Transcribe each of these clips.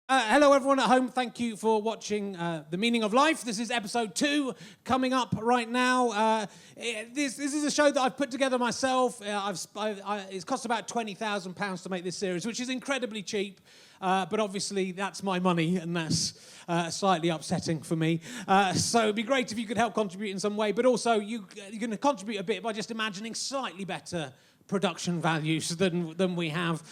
Hello, everyone at home. Thank you for watching The Meaning of Life. This is episode 2 coming up right now. This is a show that I've put together myself. It's cost about £20,000 to make this series, which is incredibly cheap. But obviously, that's my money, and that's slightly upsetting for me. So it'd be great if you could help contribute in some way. But also, you can contribute a bit by just imagining slightly better production values than we have.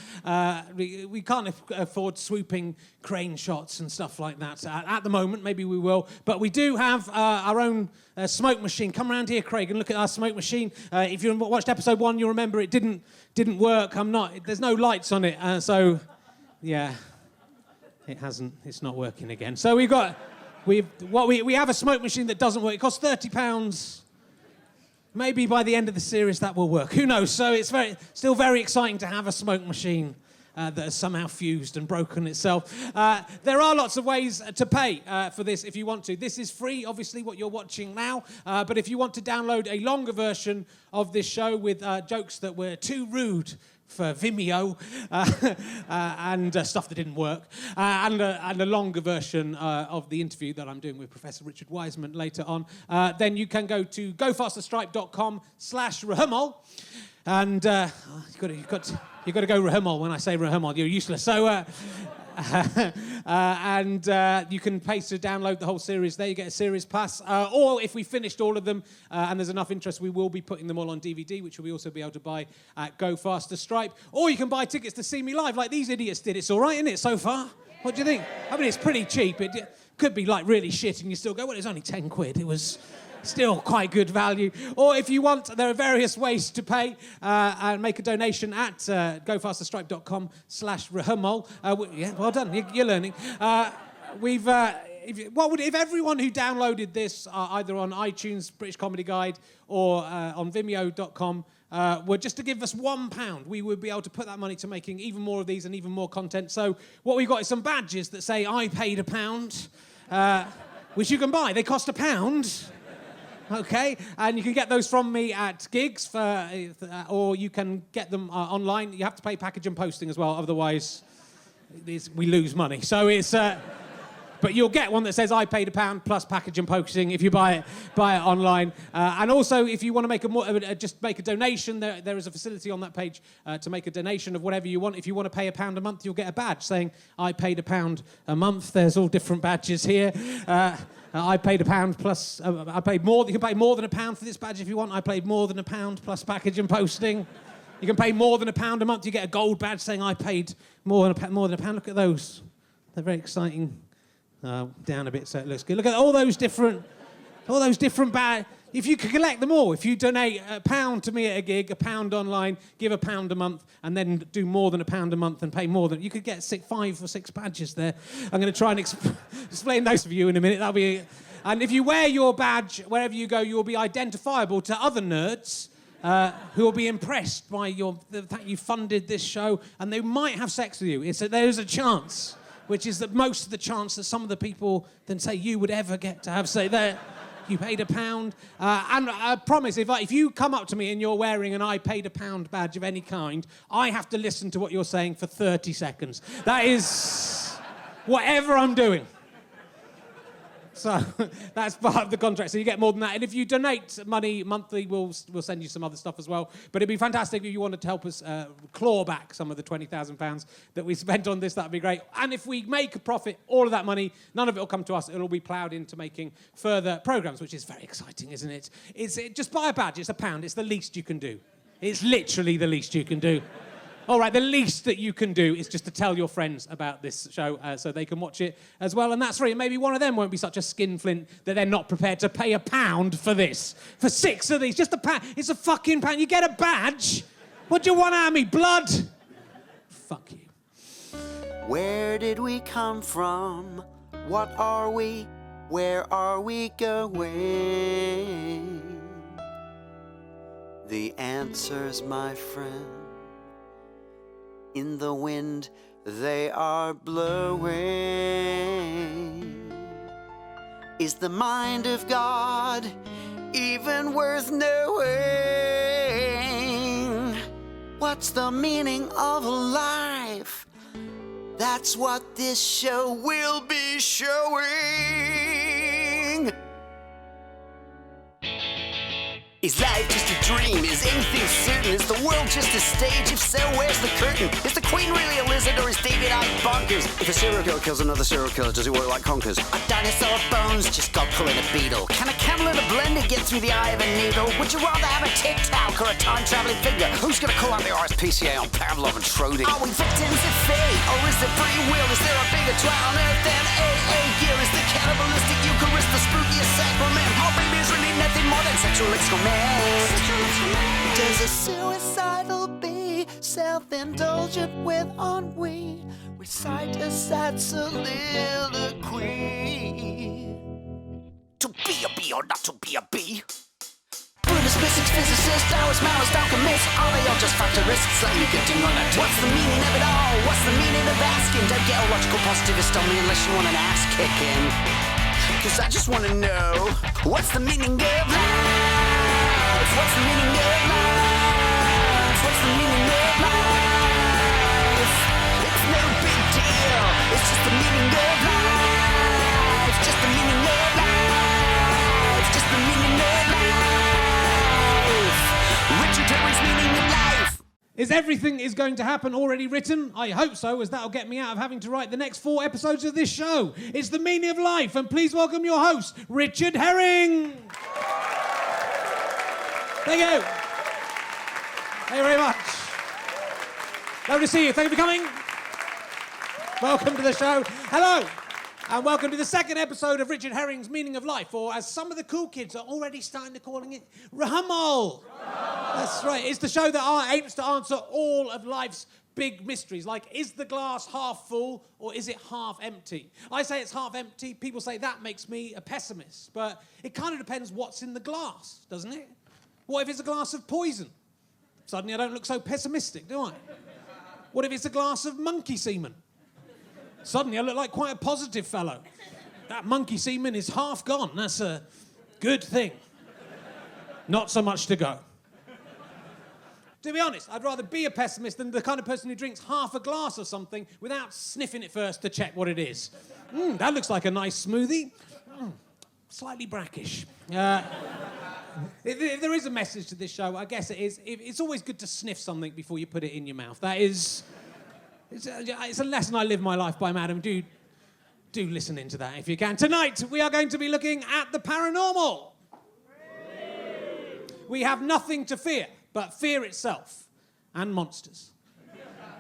We can't afford swooping crane shots and stuff like that at the moment. Maybe we will, but we do have our own smoke machine. Come around here, Craig, and look at our smoke machine. If you watched episode 1, you'll remember it didn't work. There's no lights on it, so yeah, it hasn't. It's not working again. So we have a smoke machine that doesn't work. It costs £30. Maybe by the end of the series that will work. Who knows? So it's still very exciting to have a smoke machine that has somehow fused and broken itself. There are lots of ways to pay for this if you want to. This is free, obviously, what you're watching now. But if you want to download a longer version of this show with jokes that were too rude for Vimeo and stuff that didn't work, and a longer version of the interview that I'm doing with Professor Richard Wiseman later on, then you can go to gofasterstripe.com/RHMOL, and you've got to go RHMOL when I say RHMOL. You're useless. So. And you can pay to download the whole series there. You get a series pass. Or if we finished all of them and there's enough interest, we will be putting them all on DVD, which we'll also be able to buy at Go Faster Stripe. Or you can buy tickets to see me live like these idiots did. It's all right, isn't it, so far? What do you think? I mean, it's pretty cheap. It could be like really shit and you still go, well, it's only 10 quid. It was still quite good value. Or if you want, there are various ways to pay and make a donation at gofasterstripe.com/RHMOL. Yeah, well done. You're learning. If everyone who downloaded this either on iTunes, British Comedy Guide, or on Vimeo.com were just to give us £1, we would be able to put that money to making even more of these and even more content. So what we've got is some badges that say I paid £1, which you can buy. They cost £1. Okay, and you can get those from me at gigs, or you can get them online. You have to pay package and posting as well, otherwise we lose money. So it's, but you'll get one that says I paid £1 plus package and posting if you buy it online. And also, if you want to make just make a donation, there is a facility on that page to make a donation of whatever you want. If you want to pay £1 a month, you'll get a badge saying I paid £1 a month. There's all different badges here. I paid £1 plus. I paid more. You can pay more than £1 for this badge if you want. I paid more than £1 plus package and posting. You can pay more than £1 a month. You get a gold badge saying I paid more than £1. Look at those. They're very exciting. Down a bit so it looks good. Look at all those different badges. If you could collect them all, if you donate £1 to me at a gig, £1 online, give £1 a month, and then do more than £1 a month and pay more than, you could get 5 or 6 badges there. I'm going to try and explain those for you in a minute. And if you wear your badge wherever you go, you will be identifiable to other nerds who will be impressed by the fact you funded this show, and they might have sex with you. There's a chance, which is the most of the chance that some of the people then say you would ever get to have say that. You paid £1. And I promise, if you come up to me and you're wearing an I paid £1 badge of any kind, I have to listen to what you're saying for 30 seconds. That is whatever I'm doing. So that's part of the contract. So you get more than that. And if you donate money monthly, we'll send you some other stuff as well. But it'd be fantastic if you wanted to help us claw back some of the £20,000 that we spent on this. That'd be great. And if we make a profit, all of that money, none of it will come to us. It'll be ploughed into making further programmes, which is very exciting, isn't it? Just buy a badge. It's £1. It's the least you can do. It's literally the least you can do. All right, the least that you can do is just to tell your friends about this show so they can watch it as well, and that's free. And maybe one of them won't be such a skinflint that they're not prepared to pay £1 for this. For 6 of these, just £1. It's a fucking £1. You get a badge. What do you want out of me, blood? Fuck you. Where did we come from? What are we? Where are we going? The answers, my friend, in the wind they are blowing. Is the mind of God even worth knowing? What's the meaning of life? That's what this show will be showing. Is life just a dream? Is anything certain? Is the world just a stage? If so, where's the curtain? Is the Queen really a lizard or is David Icke bonkers? If a serial killer kills another serial killer, does it work like conkers? Are dinosaur bones just got pulling a beetle? Can a camel in a blender get through the eye of a needle? Would you rather have a tic-tac or a time-traveling finger? Who's gonna call out the RSPCA on Pavlov and Schrödinger? Are we victims of fate or is it free will? Is there a bigger twat on earth than AA? Is the cannibalistic Eucharist the spookiest sacrament? Our baby is really nothing more than sexual excrement. Does a suicidal bee, self-indulgent with ennui, recite a sad soliloquy? To be a bee or not to be a bee? Buddhist, mystics, physicists, Taoist, Maoist, alchemists, are they all just factorists? Let me get to know that. What's the meaning of it all? What's the meaning of asking? Don't get a logical positivist only unless you want an ass kicking. Cause I just wanna know, what's the meaning of life? What's the meaning of life? What's the meaning of life? It's no big deal. It's just the meaning of life. It's just the meaning of life. Just the meaning of life. Richard Herring's meaning of life. Is everything is going to happen already written? I hope so, as that'll get me out of having to write the next 4 episodes of this show. It's the meaning of life, and please welcome your host, Richard Herring. Thank you. Thank you very much. Lovely to see you. Thank you for coming. Welcome to the show. Hello. And welcome to the second episode of Richard Herring's Meaning of Life, or as some of the cool kids are already starting to calling it, RHMOL. That's right. It's the show that aims to answer all of life's big mysteries, like, is the glass half full or is it half empty? I say it's half empty. People say that makes me a pessimist. But it kind of depends what's in the glass, doesn't it? What if it's a glass of poison? Suddenly I don't look so pessimistic, do I? What if it's a glass of monkey semen? Suddenly I look like quite a positive fellow. That monkey semen is half gone. That's a good thing. Not so much to go. To be honest, I'd rather be a pessimist than the kind of person who drinks half a glass of something without sniffing it first to check what it is. That looks like a nice smoothie. Slightly brackish. If there is a message to this show, I guess it is. It's always good to sniff something before you put it in your mouth. That is... It's a lesson I live my life by, madam. Do listen into that if you can. Tonight, we are going to be looking at the paranormal. We have nothing to fear but fear itself and monsters.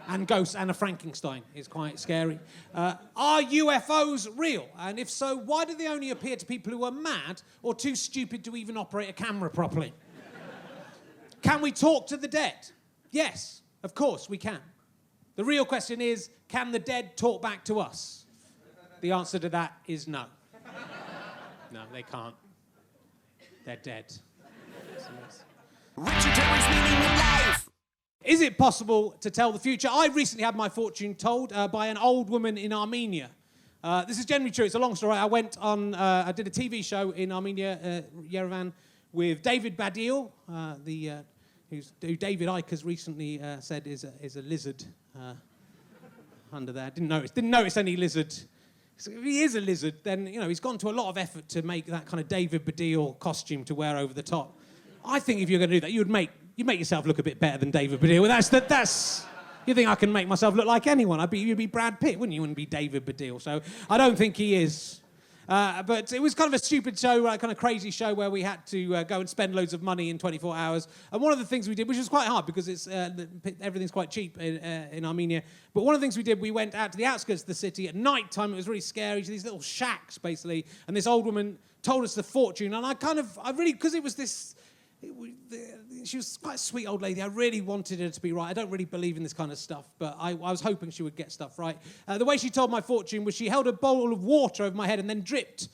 And ghosts and a Frankenstein is quite scary. Are UFOs real? And if so, why do they only appear to people who are mad or too stupid to even operate a camera properly? Can we talk to the dead? Yes, of course we can. The real question is, can the dead talk back to us? The answer to that is no. No, they can't. They're dead. Richard Herring's meaning of life. Is it possible to tell the future? I recently had my fortune told by an old woman in Armenia. This is generally true. It's a long story. I went on, I did a TV show in Armenia, Yerevan, with David Baddiel, who David Icke has recently said is a lizard under there. Didn't notice any lizard. So if he is a lizard, then he's gone to a lot of effort to make that kind of David Baddiel costume to wear over the top. I think if you're going to do that, you'd make yourself look a bit better than David Baddiel. That's. You think I can make myself look like anyone? You'd be Brad Pitt, wouldn't you? You wouldn't be David Baddiel. So I don't think he is. But it was kind of a stupid show, kind of crazy show where we had to go and spend loads of money in 24 hours. And one of the things we did, which was quite hard because everything's quite cheap in Armenia, but one of the things we did, we went out to the outskirts of the city at night time. It was really scary. These little shacks, basically. And this old woman told us the fortune. And because it was this... She was quite a sweet old lady. I really wanted her to be right. I don't really believe in this kind of stuff, but I was hoping she would get stuff right. The way she told my fortune was she held a bowl of water over my head and then dripped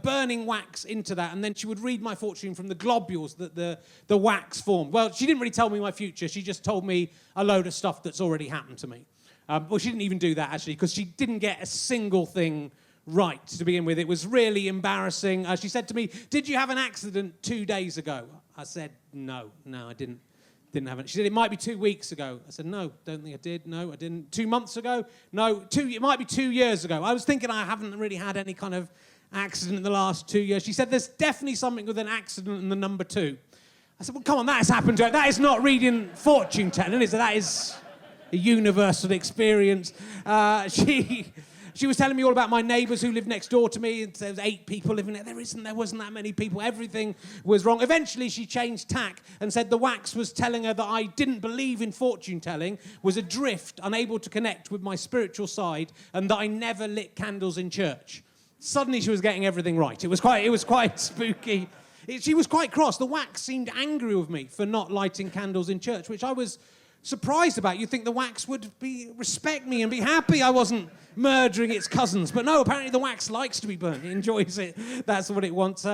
burning wax into that, and then she would read my fortune from the globules that the wax formed. Well, she didn't really tell me my future. She just told me a load of stuff that's already happened to me. Well, she didn't even do that, actually, because she didn't get a single thing right to begin with. It was really embarrassing. She said to me, "Did you have an accident 2 days ago?" I said, no, I didn't. Didn't have it. She said, it might be 2 weeks ago. I said, no, don't think I did. No, I didn't. 2 months ago? No, it might be 2 years ago. I was thinking I haven't really had any kind of accident in the last 2 years. She said, there's definitely something with an accident in the number 2. I said, well, come on, that has happened to her. That is not reading fortune telling, is it? That is a universal experience. She was telling me all about my neighbours who lived next door to me. There was 8 people living there. There wasn't that many people. Everything was wrong. Eventually, she changed tack and said the wax was telling her that I didn't believe in fortune telling, was adrift, unable to connect with my spiritual side, and that I never lit candles in church. Suddenly, she was getting everything right. It was quite spooky. She was quite cross. The wax seemed angry with me for not lighting candles in church, which I was surprised about. You'd think the wax would respect me and be happy I wasn't murdering its cousins. But no, apparently the wax likes to be burnt. It enjoys it. That's what it wants.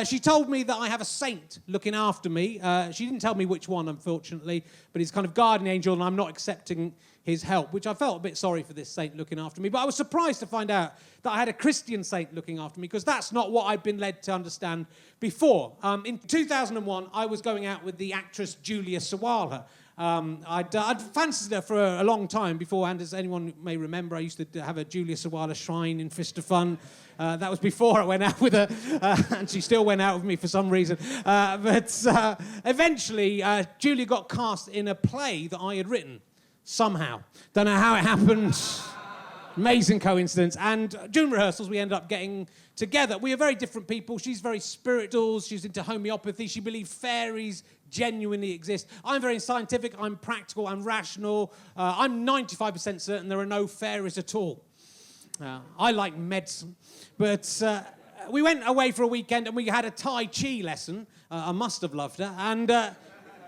She told me that I have a saint looking after me. She didn't tell me which one, unfortunately, but he's kind of guardian angel and I'm not accepting his help, which I felt a bit sorry for this saint looking after me. But I was surprised to find out that I had a Christian saint looking after me, because that's not what I'd been led to understand before. In 2001, I was going out with the actress Julia Sawalha. I'd fancied her for a long time beforehand. As anyone may remember, I used to have a Julia Sawalha shrine in Fist of Fun. That was before I went out with her, and she still went out with me for some reason. But eventually, Julia got cast in a play that I had written, somehow. Don't know how it happened. Amazing coincidence. And during rehearsals, we ended up getting together. We are very different people. She's very spiritual. She's into homeopathy. She believes fairies genuinely exist. I'm very scientific. I'm practical. I'm rational. I'm 95% certain there are no fairies at all. I like medicine. But we went away for a weekend and we had a Tai Chi lesson. I must have loved her. And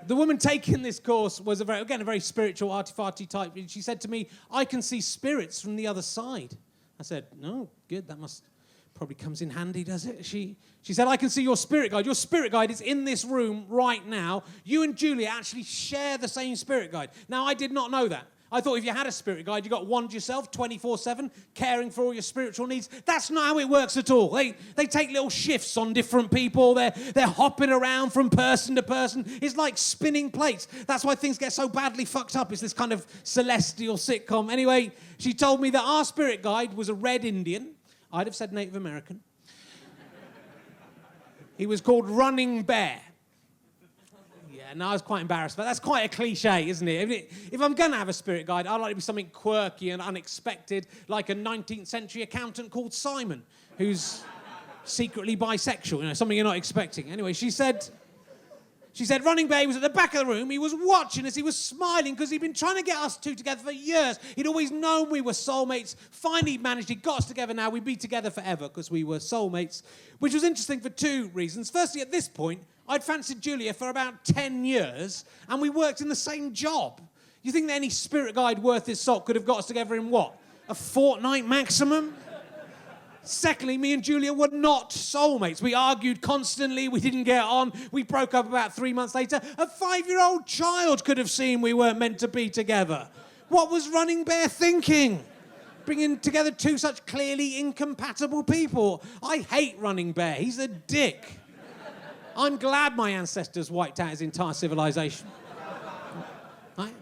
the woman taking this course was a very spiritual, arty-farty type. She said to me, I can see spirits from the other side. I said, no, good, that probably comes in handy, does it? She said, I can see your spirit guide. Your spirit guide is in this room right now. You and Julia actually share the same spirit guide. Now, I did not know that. I thought if you had a spirit guide, you got one to yourself 24/7, caring for all your spiritual needs. That's not how it works at all. They take little shifts on different people. They're hopping around from person to person. It's like spinning plates. That's why things get so badly fucked up. It's this kind of celestial sitcom. Anyway, she told me that our spirit guide was a red Indian. I'd have said Native American. He was called Running Bear. Yeah, no, I was quite embarrassed, but that's quite a cliche, isn't it? If I'm going to have a spirit guide, I'd like to be something quirky and unexpected, like a 19th century accountant called Simon, who's secretly bisexual, something you're not expecting. Anyway, she said Running Bear was at the back of the room. He was watching us. He was smiling because he'd been trying to get us two together for years. He'd always known we were soulmates. Finally managed. He got us together now. We'd be together forever because we were soulmates, which was interesting for 2 reasons. Firstly, at this point, I'd fancied Julia for about 10 years, and we worked in the same job. You think that any spirit guide worth his salt could have got us together in what? A fortnight maximum? Secondly, me and Julia were not soulmates. We argued constantly. We didn't get on. We broke up about 3 months later. A 5-year-old child could have seen we weren't meant to be together. What was Running Bear thinking? Bringing together 2 such clearly incompatible people. I hate Running Bear. He's a dick. I'm glad my ancestors wiped out his entire civilization. Right?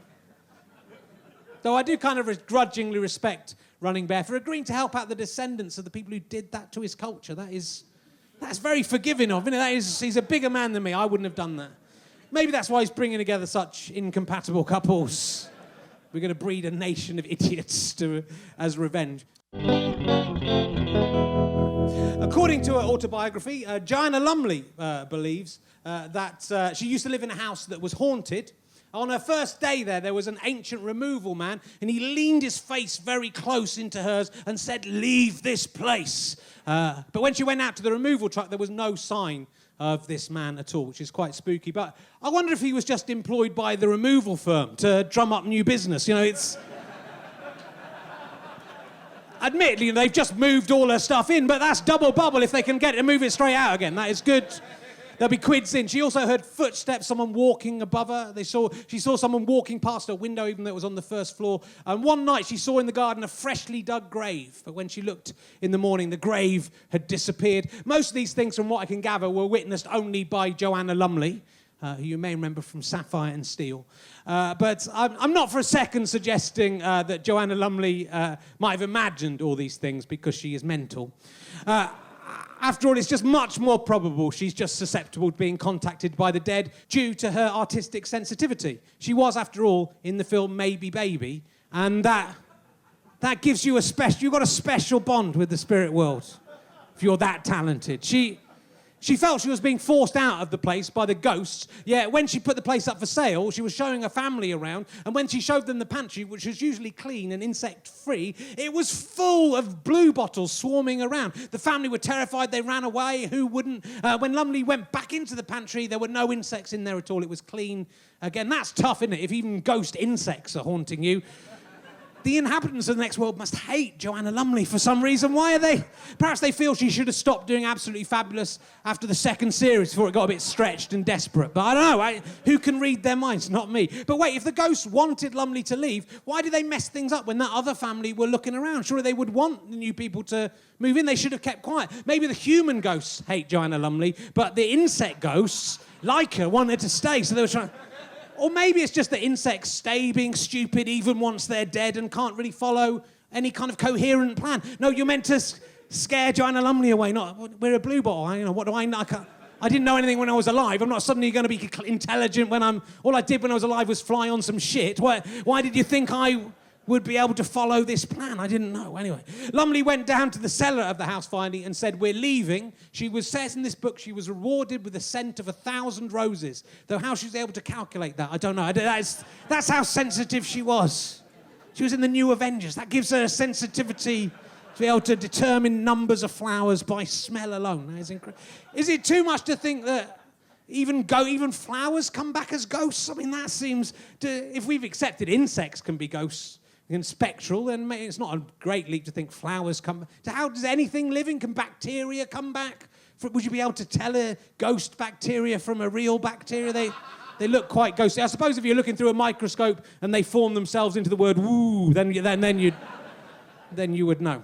Though I do kind of grudgingly respect Running Bear for agreeing to help out the descendants of the people who did that to his culture. That's very forgiving of him. He's a bigger man than me. I wouldn't have done that. Maybe that's why he's bringing together such incompatible couples. We're going to breed a nation of idiots as revenge. According to her autobiography, Joanna Lumley believes that she used to live in a house that was haunted. On her first day there was an ancient removal man, and he leaned his face very close into hers and said, "Leave this place." But when she went out to the removal truck, there was no sign of this man at all, which is quite spooky. But I wonder if he was just employed by the removal firm to drum up new business. It's... Admittedly, they've just moved all her stuff in, but that's double bubble if they can get it to move it straight out again. That is good. There'll be quids in. She also heard footsteps, someone walking above her. She saw someone walking past her window, even though it was on the first floor. And one night she saw in the garden a freshly dug grave. But when she looked in the morning, the grave had disappeared. Most of these things, from what I can gather, were witnessed only by Joanna Lumley. who you may remember from Sapphire and Steel. But I'm not for a second suggesting that Joanna Lumley might have imagined all these things because she is mental. After all, it's just much more probable she's just susceptible to being contacted by the dead due to her artistic sensitivity. She was, after all, in the film Maybe Baby, and that gives you you've got a special bond with the spirit world if you're that talented. She felt she was being forced out of the place by the ghosts. Yeah, when she put the place up for sale, she was showing her family around, and when she showed them the pantry, which was usually clean and insect-free, it was full of blue bottles swarming around. The family were terrified, they ran away, who wouldn't? When Lumley went back into the pantry, there were no insects in there at all, it was clean. Again, that's tough, isn't it, if even ghost insects are haunting you. The inhabitants of the next world must hate Joanna Lumley for some reason. Why are they? Perhaps they feel she should have stopped doing Absolutely Fabulous after the second series before it got a bit stretched and desperate. But I don't know. Who can read their minds? Not me. But wait, if the ghosts wanted Lumley to leave, why did they mess things up when that other family were looking around? Surely they would want the new people to move in. They should have kept quiet. Maybe the human ghosts hate Joanna Lumley, but the insect ghosts, like her, wanted to stay. So they were trying... Or maybe it's just that insects stay being stupid even once they're dead and can't really follow any kind of coherent plan. No, you're meant to scare Joanna Lumley away. Not, we're a blue bottle. What do I know? I didn't know anything when I was alive. I'm not suddenly going to be intelligent when all I did when I was alive was fly on some shit. Why did you think I would be able to follow this plan? I didn't know. Anyway, Lumley went down to the cellar of the house finding and said, "We're leaving." She was says in this book she was rewarded with the scent of 1,000 roses. Though how she was able to calculate that, I don't know. That's how sensitive she was. She was in the New Avengers. That gives her a sensitivity to be able to determine numbers of flowers by smell alone. That is incredible. Is it too much to think that even flowers come back as ghosts? I mean, that seems if we've accepted insects can be ghosts and spectral, then it's not a great leap to think flowers come back. So how does anything living, can bacteria come back? Would you be able to tell a ghost bacteria from a real bacteria? They look quite ghostly. I suppose if you're looking through a microscope and they form themselves into the word woo, then you would know.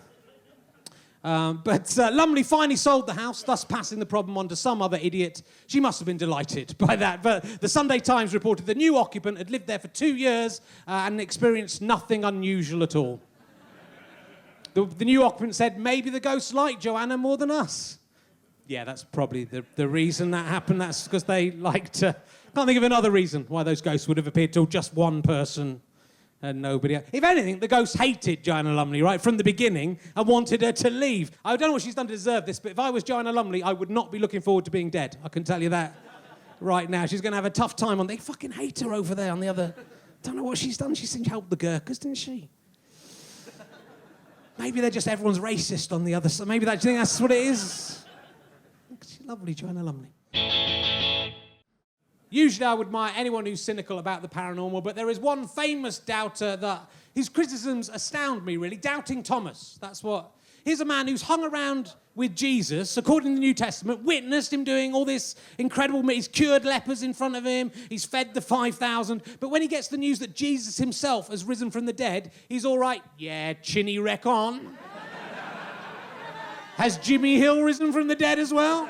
But Lumley finally sold the house, thus passing the problem on to some other idiot. She must have been delighted by that. But the Sunday Times reported the new occupant had lived there for 2 years and experienced nothing unusual at all. The new occupant said, "Maybe the ghosts like Joanna more than us." Yeah, that's probably the reason that happened. That's because they liked her. Can't think of another reason why those ghosts would have appeared to just one person and nobody else. If anything, the ghosts hated Joanna Lumley, right, from the beginning and wanted her to leave. I don't know what she's done to deserve this, but if I was Joanna Lumley, I would not be looking forward to being dead. I can tell you that right now. She's going to have a tough time they fucking hate her over there on the other... Don't know what she's done. She seemed to help the Gurkhas, didn't she? Maybe they're just everyone's racist on the other side. Maybe that's what it is. She's lovely, Joanna Lumley. Usually I would admire anyone who's cynical about the paranormal, but there is one famous doubter that his criticisms astound me, really. Doubting Thomas. Here's a man who's hung around with Jesus, according to the New Testament, witnessed him doing all this incredible... He's cured lepers in front of him, he's fed the 5,000, but when he gets the news that Jesus himself has risen from the dead, he's all right, yeah, chinny wreck on. Has Jimmy Hill risen from the dead as well?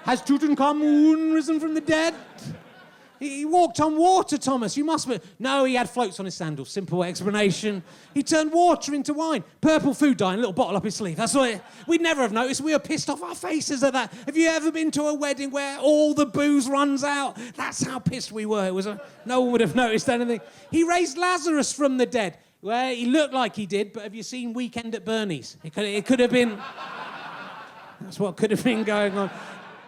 Has Tutankhamun risen from the dead? He walked on water, Thomas. You must be... No, he had floats on his sandals. Simple explanation. He turned water into wine. Purple food dye, a little bottle up his sleeve. That's what... We'd never have noticed. We were pissed off our faces at that. Have you ever been to a wedding where all the booze runs out? That's how pissed we were. No one would have noticed anything. He raised Lazarus from the dead. Well, he looked like he did, but have you seen Weekend at Bernie's? It could have been... That's what could have been going on.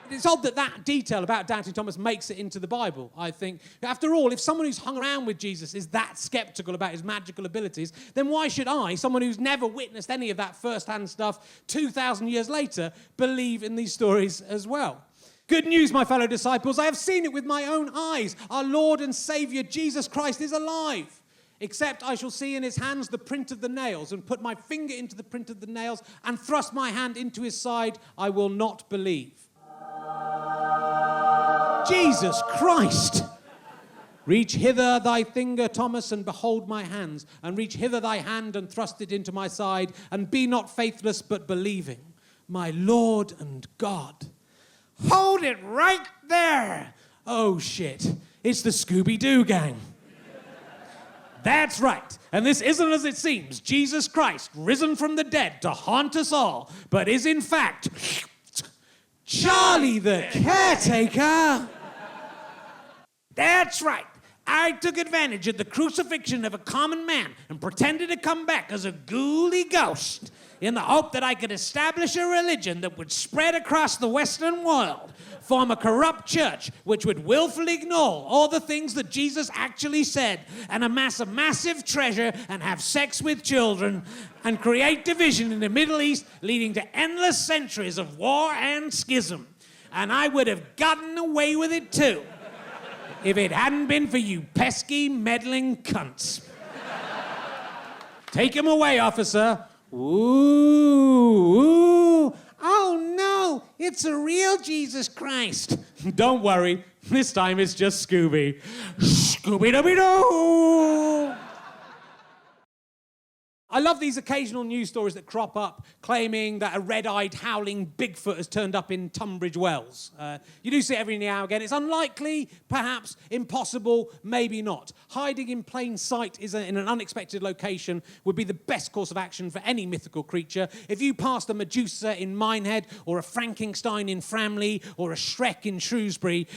It's odd that detail about doubting Thomas makes it into the Bible, I think. After all, if someone who's hung around with Jesus is that sceptical about his magical abilities, then why should I, someone who's never witnessed any of that first-hand stuff 2,000 years later, believe in these stories as well? Good news, my fellow disciples. I have seen it with my own eyes. Our Lord and Saviour, Jesus Christ, is alive. Except I shall see in his hands the print of the nails, and put my finger into the print of the nails, and thrust my hand into his side, I will not believe. Jesus Christ! Reach hither thy finger, Thomas, and behold my hands, and reach hither thy hand, and thrust it into my side, and be not faithless, but believing. My Lord and God. Hold it right there! Oh shit, it's the Scooby-Doo gang. That's right, and this isn't as it seems. Jesus Christ, risen from the dead to haunt us all, but is in fact Charlie the caretaker. That's right. I took advantage of the crucifixion of a common man and pretended to come back as a ghouly ghost in the hope that I could establish a religion that would spread across the Western world, form a corrupt church which would willfully ignore all the things that Jesus actually said, and amass a massive treasure and have sex with children and create division in the Middle East, leading to endless centuries of war and schism. And I would have gotten away with it too, if it hadn't been for you pesky, meddling cunts. Take him away, officer. Ooh. Oh no, it's a real Jesus Christ. Don't worry, this time it's just Scooby. Scooby-Dooby-Doo! I love these occasional news stories that crop up claiming that a red-eyed howling Bigfoot has turned up in Tunbridge Wells. You do see it every now and again. It's unlikely, perhaps, impossible, maybe not. Hiding in plain sight in an unexpected location would be the best course of action for any mythical creature. If you passed a Medusa in Minehead, or a Frankenstein in Framley, or a Shrek in Shrewsbury,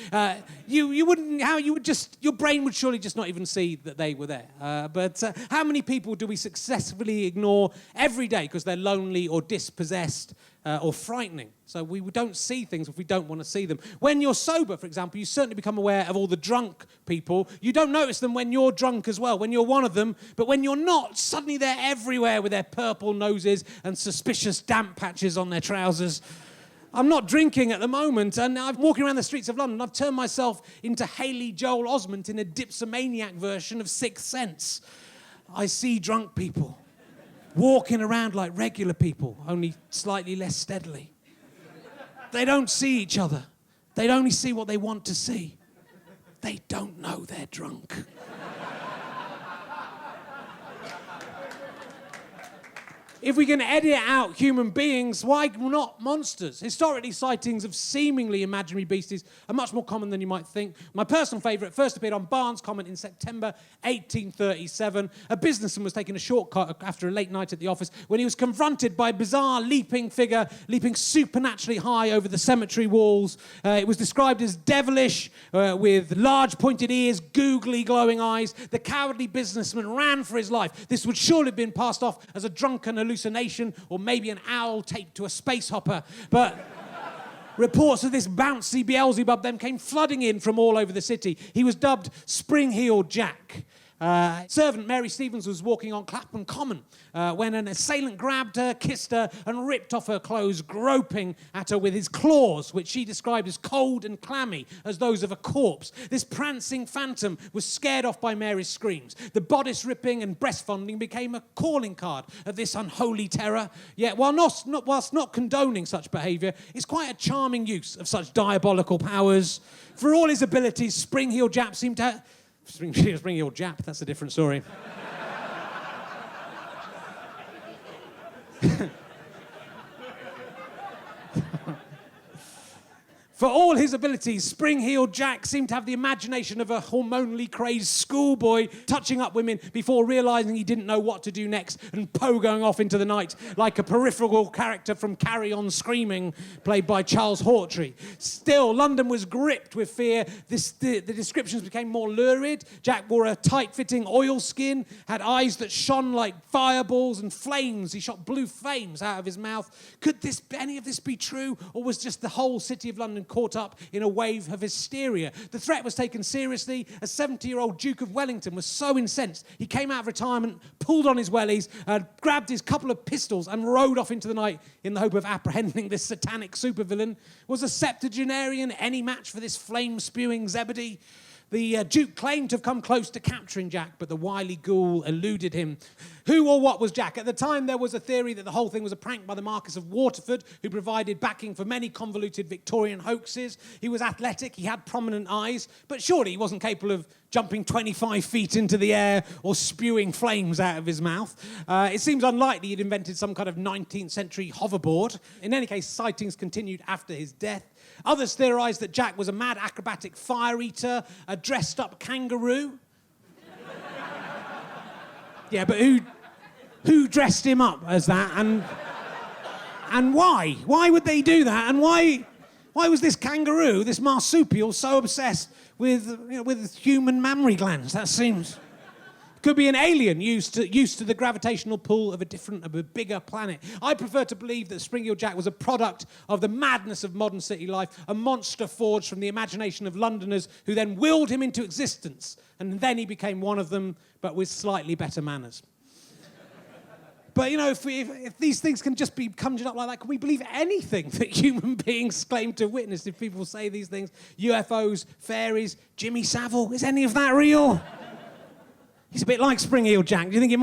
your brain would surely just not even see that they were there. But how many people do we successfully ignore every day because they're lonely or dispossessed or frightening? So we don't see things if we don't want to see them. When you're sober, for example, you certainly become aware of all the drunk people. You don't notice them when you're drunk as well, when you're one of them. But when you're not, suddenly they're everywhere with their purple noses and suspicious damp patches on their trousers. I'm not drinking at the moment, and I'm walking around the streets of London. I've turned myself into Haley Joel Osment in a dipsomaniac version of Sixth Sense. I see drunk people walking around like regular people, only slightly less steadily. They don't see each other. They only see what they want to see. They don't know they're drunk. If we can edit out human beings, why not monsters? Historically, sightings of seemingly imaginary beasties are much more common than you might think. My personal favourite first appeared on Barnes' Comment in September 1837. A businessman was taking a shortcut after a late night at the office when he was confronted by a bizarre leaping figure, leaping supernaturally high over the cemetery walls. It was described as devilish, with large pointed ears, googly glowing eyes. The cowardly businessman ran for his life. This would surely have been passed off as a drunken hallucination, or maybe an owl taped to a space hopper. But reports of this bouncy Beelzebub then came flooding in from all over the city. He was dubbed Spring-Heeled Jack. Servant Mary Stevens was walking on Clapham Common when an assailant grabbed her, kissed her, and ripped off her clothes, groping at her with his claws, which she described as cold and clammy as those of a corpse. This prancing phantom was scared off by Mary's screams. The bodice ripping and breast fondling became a calling card of this unholy terror. Yet, whilst not condoning such behaviour, it's quite a charming use of such diabolical powers. For all his abilities, Spring-Heeled Jack seemed to... Spring-Heeled Jap, that's a different story. For all his abilities, Spring-Heeled Jack seemed to have the imagination of a hormonally crazed schoolboy touching up women before realising he didn't know what to do next and pogoing off into the night like a peripheral character from Carry On Screaming, played by Charles Hawtrey. Still, London was gripped with fear. The descriptions became more lurid. Jack wore a tight-fitting oilskin, had eyes that shone like fireballs and flames. He shot blue flames out of his mouth. Could any of this be true, or was just the whole city of London caught up in a wave of hysteria? The threat was taken seriously. A 70-year-old Duke of Wellington was so incensed, he came out of retirement, pulled on his wellies, grabbed his couple of pistols and rode off into the night in the hope of apprehending this satanic supervillain. Was a septuagenarian any match for this flame-spewing Zebedee? The Duke claimed to have come close to capturing Jack, but the wily ghoul eluded him. Who or what was Jack? At the time, there was a theory that the whole thing was a prank by the Marquis of Waterford, who provided backing for many convoluted Victorian hoaxes. He was athletic, he had prominent eyes, but surely he wasn't capable of jumping 25 feet into the air or spewing flames out of his mouth. It seems unlikely he'd invented some kind of 19th century hoverboard. In any case, sightings continued after his death. Others theorised that Jack was a mad acrobatic fire eater, a dressed-up kangaroo. Yeah, but who dressed him up as that, and why? Why would they do that? And why was this kangaroo, this marsupial, so obsessed with human mammary glands? That seems... Could be an alien used to the gravitational pull of a bigger planet. I prefer to believe that Spring-Heeled Jack was a product of the madness of modern city life, a monster forged from the imagination of Londoners who then willed him into existence, and then he became one of them, but with slightly better manners. But, if these things can just be conjured up like that, can we believe anything that human beings claim to witness if people say these things? UFOs, fairies, Jimmy Savile, is any of that real? He's a bit like Spring-Heeled Jack. Do you think he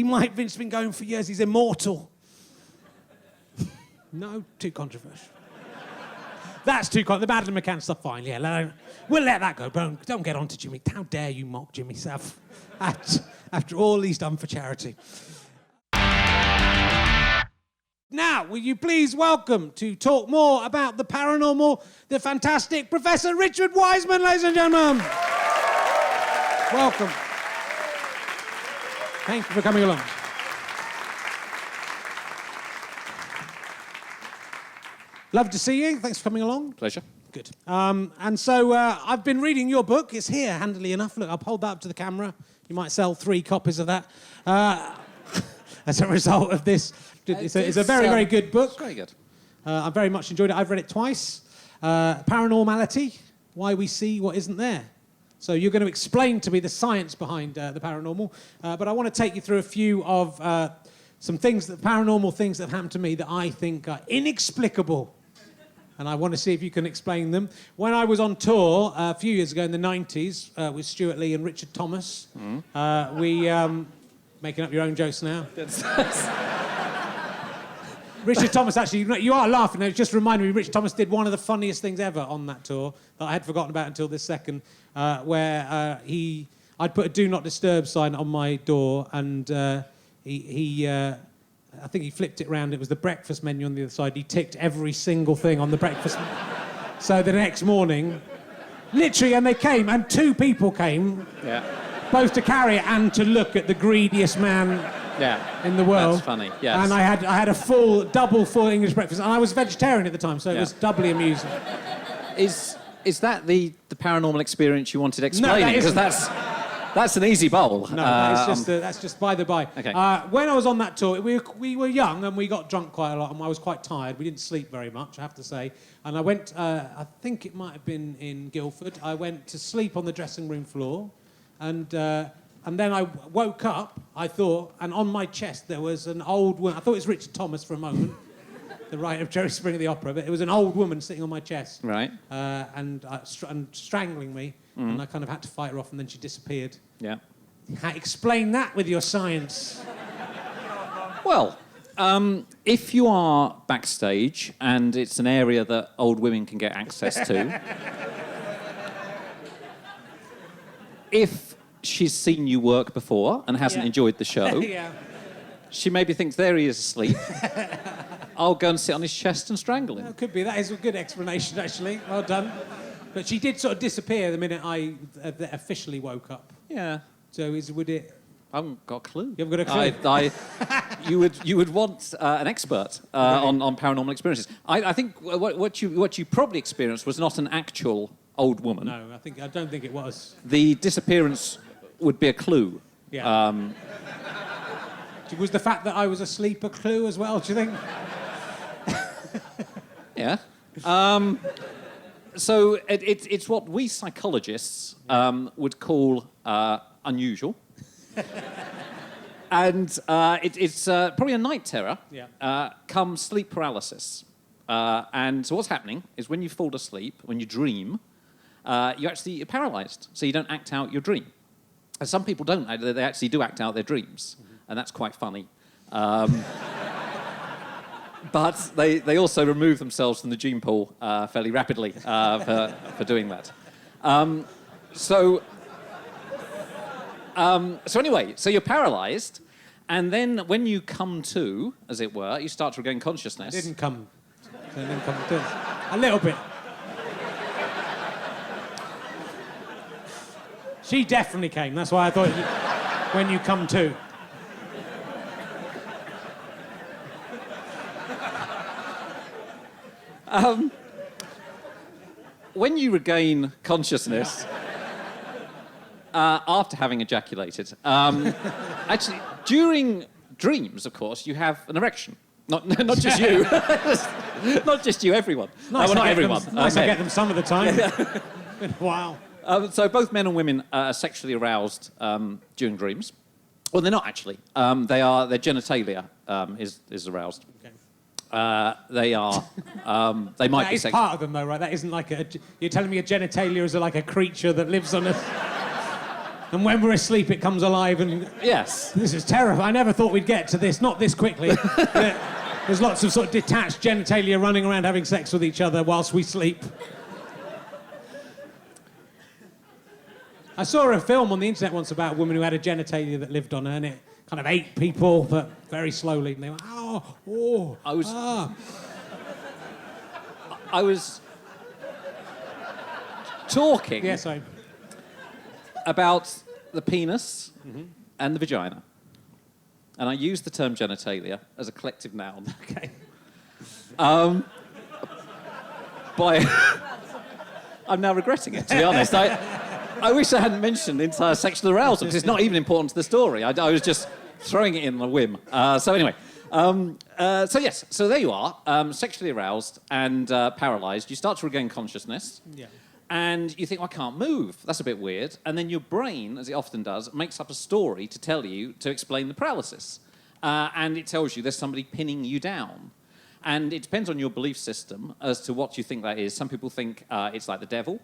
might have just been going for years? He's immortal. No, too controversial. That's too controversial. The Madeleine McCann stuff, fine. Yeah, we'll let that go. Don't get on to Jimmy. How dare you mock Jimmy Savile after all he's done for charity. Now, will you please welcome to talk more about the paranormal, the fantastic Professor Richard Wiseman, ladies and gentlemen. Welcome. Thank you for coming along. Love to see you. Thanks for coming along. Pleasure. Good. And so I've been reading your book. It's here, handily enough. Look, I'll hold that up to the camera. You might sell 3 copies of that. As a result of this. It's a very, very good book. It's very good. I very much enjoyed it. I've read it twice. Paranormality, Why We See What Isn't There. So you're going to explain to me the science behind the paranormal, but I want to take you through a few of some paranormal things that have happened to me that I think are inexplicable. And I want to see if you can explain them. When I was on tour a few years ago in the 90s with Stuart Lee and Richard Thomas, we... making up your own jokes now. Richard Thomas, actually, you are laughing. It just reminded me, Richard Thomas did one of the funniest things ever on that tour that I had forgotten about until this second, where I'd put a Do Not Disturb sign on my door, and I think he flipped it around. It was the breakfast menu on the other side. He ticked every single thing on the breakfast menu. So the next morning, literally, and they came, and 2 people came, both to carry it and to look at the greediest man in the world. That's funny, yes. And I had a double full English breakfast, and I was vegetarian at the time, so it was doubly amusing. Is that the paranormal experience you wanted explaining? No, because that's an easy bowl. No, that's just by the by. Okay. When I was on that tour, we were young and we got drunk quite a lot, and I was quite tired. We didn't sleep very much, I have to say. And I went, I think it might have been in Guildford, I went to sleep on the dressing room floor, and then I woke up, I thought, and on my chest there was an old woman. I thought it was Richard Thomas for a moment, the writer of Jerry Springer the Opera, but it was an old woman sitting on my chest. Right. And strangling me, and I kind of had to fight her off, and then she disappeared. Yeah. Explain that with your science. Well, if you are backstage and it's an area that old women can get access to, if she's seen you work before and hasn't enjoyed the show, she maybe thinks there he is asleep. I'll go and sit on his chest and strangle him. It could be. That is a good explanation, actually. Well done. But she did sort of disappear the minute I officially woke up. Yeah. So would it... I haven't got a clue. You haven't got a clue? You would want an expert on paranormal experiences. I think what you probably experienced was not an actual old woman. No, I don't think it was. The disappearance would be a clue. Yeah. Was the fact that I was asleep a clue as well, do you think? Yeah. So it's what we psychologists would call unusual. And it's probably a night terror, come sleep paralysis. And so what's happening is when you fall asleep, when you dream, you're actually paralysed, so you don't act out your dream. And some people don't. They actually do act out their dreams, and that's quite funny. But they also remove themselves from the gene pool fairly rapidly for doing that. So anyway, so you're paralysed, and then when you come to, as it were, you start to regain consciousness. I didn't come to. A little bit. She definitely came. That's why I thought when you come to. When you regain consciousness after having ejaculated, actually, during dreams, of course, you have an erection. Not just you. Not just you, everyone. Nice well, not everyone. Nice I get them some of the time. Wow. So both men and women are sexually aroused during dreams. Well, they're not actually. Their genitalia is aroused. Okay. They are. They might be. That is part of them, though, right? That isn't like you're telling me a genitalia is like a creature that lives on us. And when we're asleep, it comes alive and... Yes. This is terrible. I never thought we'd get to this. Not this quickly. There's lots of sort of detached genitalia running around having sex with each other whilst we sleep. I saw a film on the internet once about a woman who had a genitalia that lived on her, and it kind of ate people, but very slowly. And they went, I was talking about the penis and the vagina. And I used the term genitalia as a collective noun. Okay. I'm now regretting it, to be honest. I wish I hadn't mentioned the entire sexual arousal, because it's not even important to the story. I was just throwing it in on a whim. So anyway, yes, so there you are, sexually aroused and paralysed. You start to regain consciousness. Yeah. And you think, I can't move. That's a bit weird. And then your brain, as it often does, makes up a story to tell you, to explain the paralysis. And it tells you there's somebody pinning you down. And it depends on your belief system as to what you think that is. Some people think it's like the devil.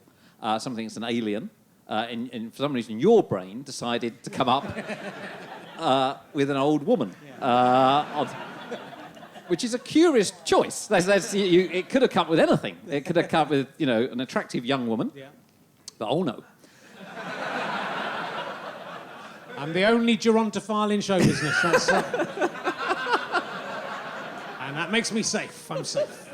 Some think it's an alien. And for some reason, your brain decided to come up with an old woman. Which is a curious choice. It could have come with anything. It could have come with, an attractive young woman. Yeah. But oh no. I'm the only gerontophile in show business. That's, and that makes me safe. I'm safe.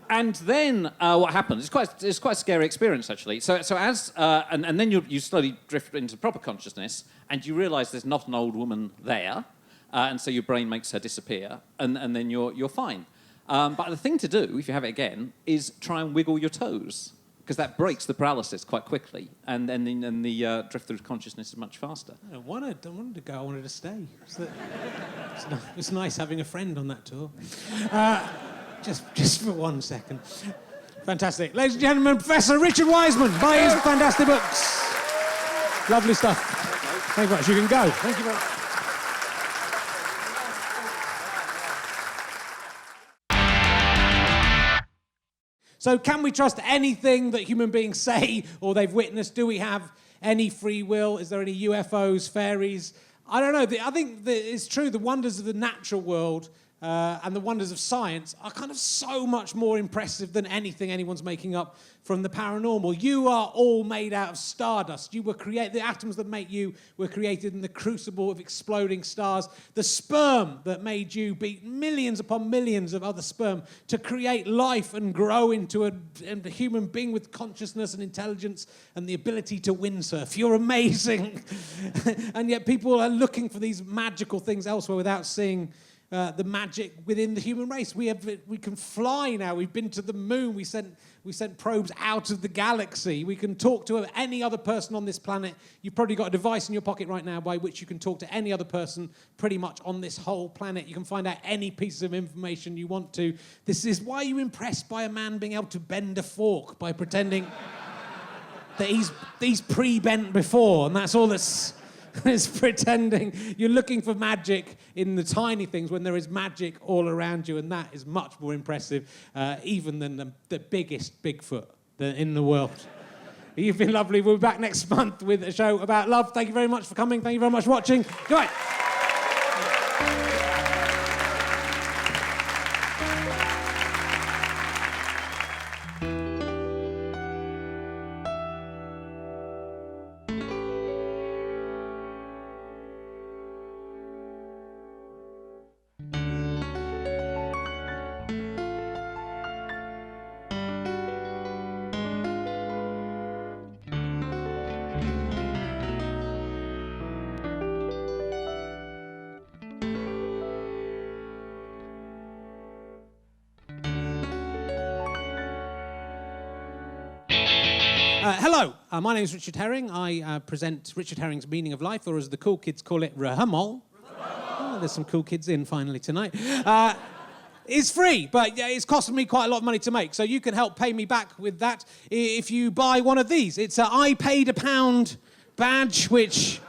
And then what happens? It's quite a scary experience, actually. So as and then you slowly drift into proper consciousness, and you realise there's not an old woman there, and so your brain makes her disappear, and then you're fine. But the thing to do, if you have it again, is try and wiggle your toes, because that breaks the paralysis quite quickly, and then the drift through consciousness is much faster. I wanted to go. I wanted to stay. It's nice having a friend on that tour. Just for 1 second. Fantastic. Ladies and gentlemen, Professor Richard Wiseman, by his fantastic books. Lovely stuff. Thank you very much. You can go. Thank you very much. So can we trust anything that human beings say or they've witnessed? Do we have any free will? Is there any UFOs, fairies? I don't know. I think that it's true. The wonders of the natural world and the wonders of science are kind of so much more impressive than anything anyone's making up from the paranormal. You are all made out of stardust. You were created. The atoms that make you were created in the crucible of exploding stars. The sperm that made you beat millions upon millions of other sperm to create life and grow into a human being with consciousness and intelligence and the ability to windsurf. You're amazing. And yet people are looking for these magical things elsewhere without seeing the magic within the human race. We can fly now. We've been to the moon. We sent probes out of the galaxy. We can talk to any other person on this planet. You've probably got a device in your pocket right now by which you can talk to any other person pretty much on this whole planet. You can find out any piece of information you want to. This is why you're impressed by a man being able to bend a fork by pretending that he's pre-bent before, and that's all that's It's pretending you're looking for magic in the tiny things when there is magic all around you, and that is much more impressive, even than the biggest Bigfoot in the world. You've been lovely. We'll be back next month with a show about love. Thank you very much for coming. Thank you very much for watching. Goodbye. Hello, my name is Richard Herring. I present Richard Herring's Meaning of Life, or as the cool kids call it, RHMOL. Oh, there's some cool kids in finally tonight. It's free, but it's costing me quite a lot of money to make, so you can help pay me back with that if you buy one of these. It's a I paid £1 badge, which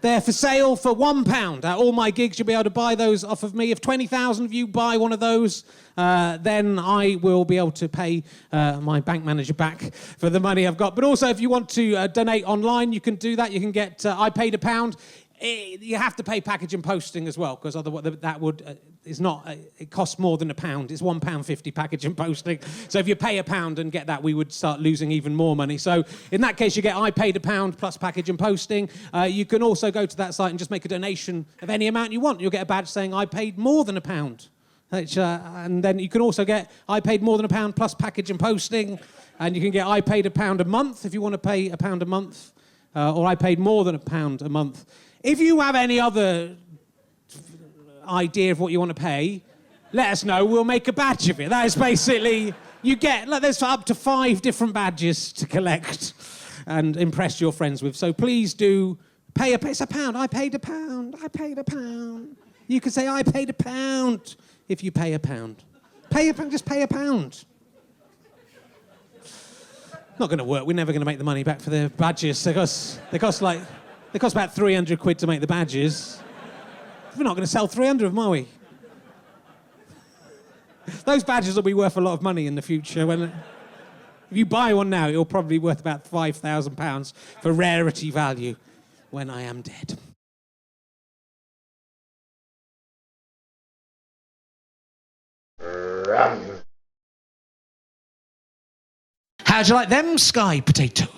they're for sale for £1. At all my gigs, you'll be able to buy those off of me. If 20,000 of you buy one of those, then I will be able to pay my bank manager back for the money I've got. But also, if you want to donate online, you can do that. You can get I paid £1. You have to pay package and posting as well, because otherwise that would is not. It costs more than £1. It's £1.50 package and posting. So if you pay £1 and get that, we would start losing even more money. So in that case, you get I paid £1 plus package and posting. You can also go to that site and just make a donation of any amount you want. You'll get a badge saying I paid more than £1. Which, and then you can also get I paid more than £1 plus package and posting, and you can get I paid £1 a month if you want to pay £1 a month, or I paid more than £1 a month. If you have any other idea of what you want to pay, let us know. We'll make a badge of it. That is basically, you get, there's up to 5 different badges to collect and impress your friends with. So please do pay it's £1. I paid £1. I paid £1. You can say I paid £1 if you pay £1. Just pay £1. Not going to work. We're never going to make the money back for the badges. They cost about 300 quid to make the badges. We're not going to sell 300 of them, are we? Those badges will be worth a lot of money in the future. If you buy one now, it'll probably be worth about £5,000 for rarity value when I am dead. How'd you like them sky potatoes?